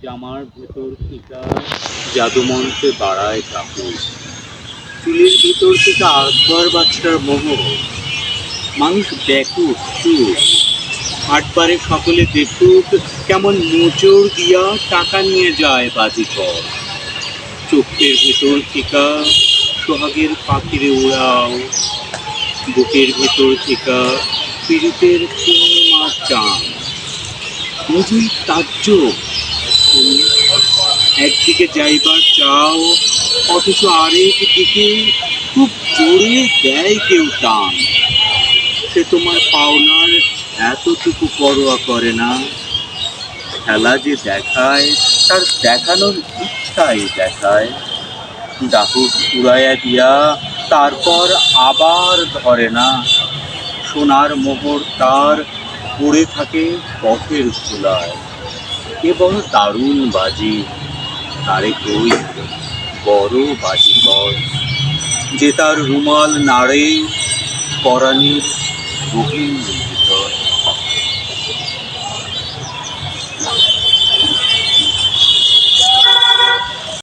জামার ভেতর থেকে জাদুমন্ত্রে বাড়ায় কাপড়, চুলের ভিতর থেকে আকবর বাচ্চার মোহ। মানুষ ব্যাকুট চুপ, হাটবারে সকলে দেখুক কেমন মোচড় দিয়া টাকা নিয়ে যায় বাজিকর। চোখের ভেতর থেকে সোহাগের পাখিরে উড়াও, বুকের ভেতর থেকে পীড়িতের পূর্ণিমার চাঁদ। নিজেই তাজ্জব, তুমি একদিকে যাইবার চাও, অথচ আরেক দিকে খুব জোরে দেয় কেউ টান। সে তোমার পাওনার এতটুকু পরোয়া করে না। খেলা যে দেখায় তার দেখানোর ইচ্ছাই দেখায়। ডাহুক উড়াইয়া দিয়া তারপর আবার ধরে না। সোনার মোহর তার পড়ে থাকে পথের ধুলায়। এ বড় দারুণ বাজি, তারে কই বড় বাজিকর, যে তার রুমাল নাড়ে পরাণের গভীর